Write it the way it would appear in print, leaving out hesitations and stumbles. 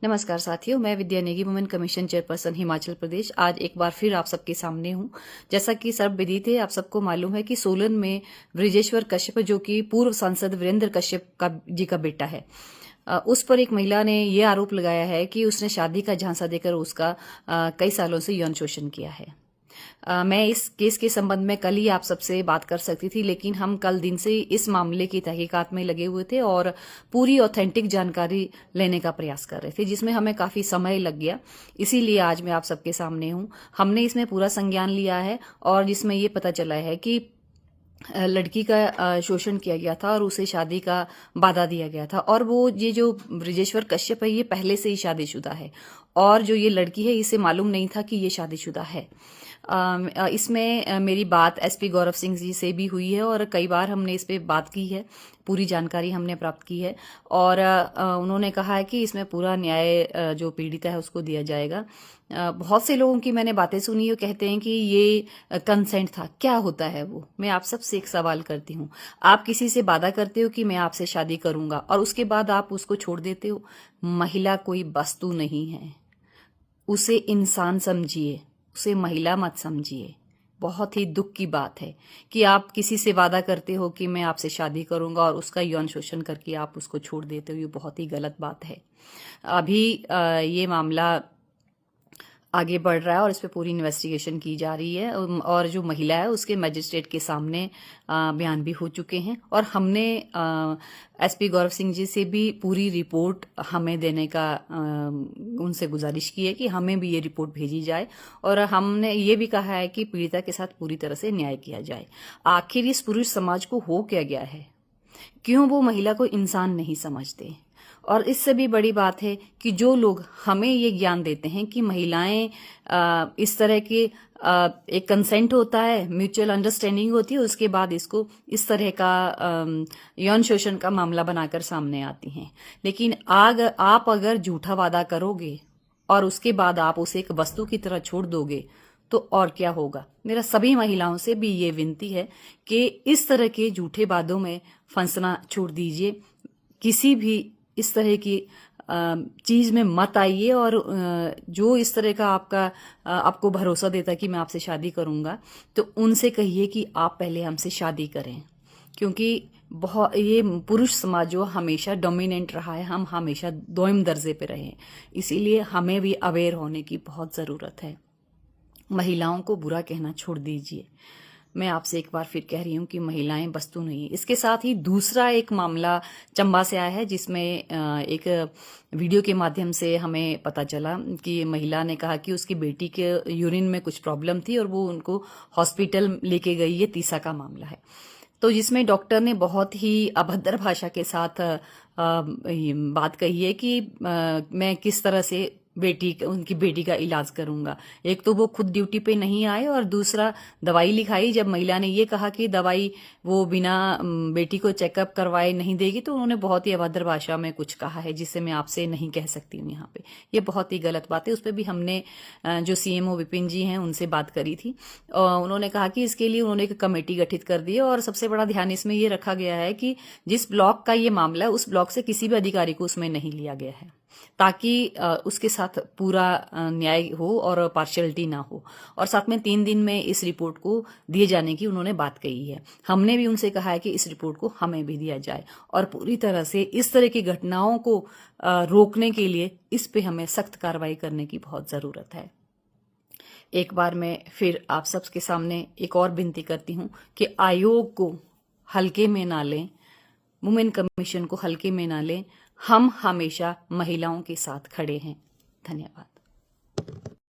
नमस्कार साथियों, मैं Vidya Negi, women commission chairperson Himachal Pradesh. आज एक बार फिर आप सबके सामने हूं। जैसा कि सर्वविदित है, आप सबको मालूम है कि सोलन में बृजेश्वर कश्यप, जो कि पूर्व सांसद वीरेंद्र कश्यप जी का बेटा है, उस पर एक महिला ने यह आरोप लगाया है कि उसने शादी का झांसा देकर उसका कई सालों से यौन शोषण किया है। मैं इस केस के संबंध में कल ही आप सबसे बात कर सकती थी, लेकिन हम कल दिन से इस मामले की तहकीकात में लगे हुए थे और पूरी ऑथेंटिक जानकारी लेने का प्रयास कर रहे थे, जिसमें हमें काफी समय लग गया। इसीलिए आज मैं आप सबके सामने हूं। हमने इसमें पूरा संज्ञान लिया है और जिसमें ये पता चला है कि लड़की का शोषण किया गया था और उसे शादी का वादा दिया गया था। और वो ये जो बृजेश्वर कश्यप है, ये पहले से ही शादीशुदा है और जो ये लड़की है, इसे मालूम नहीं था कि ये शादीशुदा है। इसमें मेरी बात एसपी गौरव सिंह जी से भी हुई है और कई बार हमने इस पे बात की है, पूरी जानकारी हमने प्राप्त की है और उन्होंने कहा है कि इसमें पूरा न्याय जो पीड़िता है उसको दिया जाएगा। बहुत से लोगों की मैंने बातें सुनी है, कहते हैं कि ये कंसेंट था। क्या होता है वो? मैं आप सबसे एक सवाल करती हूँ। आप किसी से वादा करते हो कि मैं आपसे शादी करूंगा और उसके बाद आप उसको छोड़ देते हो। महिला कोई वस्तु नहीं है, उसे इंसान समझिए, उसे महिला मत समझिए। बहुत ही दुख की बात है कि आप किसी से वादा करते हो कि मैं आपसे शादी करूंगा और उसका यौन शोषण करके आप उसको छोड़ देते हो। ये बहुत ही गलत बात है। अभी ये मामला आगे बढ़ रहा है और इस पे पूरी इन्वेस्टिगेशन की जा रही है और जो महिला है उसके मजिस्ट्रेट के सामने बयान भी हो चुके हैं और हमने एसपी गौरव सिंह जी से भी पूरी रिपोर्ट हमें देने का उनसे गुजारिश की है कि हमें भी ये रिपोर्ट भेजी जाए और हमने ये भी कहा है कि पीड़िता के साथ पूरी तरह से न्याय किया जाए। आखिर इस पुरुष समाज को हो क्या गया है? क्यों वो महिला को इंसान नहीं समझते? और इससे भी बड़ी बात है कि जो लोग हमें ये ज्ञान देते हैं कि महिलाएं इस तरह के एक कंसेंट होता है, म्यूचुअल अंडरस्टैंडिंग होती है, उसके बाद इसको इस तरह का यौन शोषण का मामला बनाकर सामने आती हैं। लेकिन आप अगर झूठा वादा करोगे और उसके बाद आप उसे एक वस्तु की तरह छोड़ दोगे तो और क्या होगा? मेरा सभी महिलाओं से भी ये विनती है कि इस तरह के झूठे वादों में फंसना छोड़ दीजिए। किसी भी इस तरह की चीज में मत आइए और जो इस तरह का आपको भरोसा देता है कि मैं आपसे शादी करूंगा, तो उनसे कहिए कि आप पहले हमसे शादी करें। क्योंकि बहुत ये पुरुष समाज जो हमेशा डोमिनेंट रहा है, हम हमेशा दोयम दर्जे पे रहे, इसीलिए हमें भी अवेयर होने की बहुत जरूरत है। महिलाओं को बुरा कहना छोड़ दीजिए। मैं आपसे एक बार फिर कह रही हूं कि महिलाएं वस्तु नहीं। इसके साथ ही दूसरा एक मामला चंबा से आया है, जिसमें एक वीडियो के माध्यम से हमें पता चला कि महिला ने कहा कि उसकी बेटी के यूरिन में कुछ प्रॉब्लम थी और वो उनको हॉस्पिटल लेके गई। ये तीसा का मामला है, तो जिसमें डॉक्टर ने बहुत ही अभद्र भाषा के साथ बात कही है कि मैं किस तरह से उनकी बेटी का इलाज करूंगा। एक तो वो खुद ड्यूटी पे नहीं आए और दूसरा दवाई लिखाई। जब महिला ने ये कहा कि दवाई वो बिना बेटी को चेकअप करवाए नहीं देगी, तो उन्होंने बहुत ही अभद्र भाषा में कुछ कहा है, जिसे मैं आपसे नहीं कह सकती हूँ यहाँ पे। ये बहुत ही गलत बात है। उस पर भी हमने जो सीएमओ विपिन जी हैं उनसे बात करी थी। उन्होंने कहा कि इसके लिए उन्होंने एक कमेटी गठित कर दी है और सबसे बड़ा ध्यान इसमें ये रखा गया है कि जिस ब्लॉक का ये मामला है, उस ब्लॉक से किसी भी अधिकारी को उसमें नहीं लिया गया है, ताकि उसके साथ पूरा न्याय हो और पार्शियलिटी ना हो। और साथ में 3 दिन में इस रिपोर्ट को दिए जाने की उन्होंने बात कही है। हमने भी उनसे कहा है कि इस रिपोर्ट को हमें भी दिया जाए और पूरी तरह से इस तरह की घटनाओं को रोकने के लिए इस पे हमें सख्त कार्रवाई करने की बहुत जरूरत है। एक बार मैं फिर आप सबके सामने एक और विनती करती हूँ कि आयोग को हल्के में ना लें, वुमेन कमीशन को हल्के में ना लें। हम हमेशा महिलाओं के साथ खड़े हैं। धन्यवाद।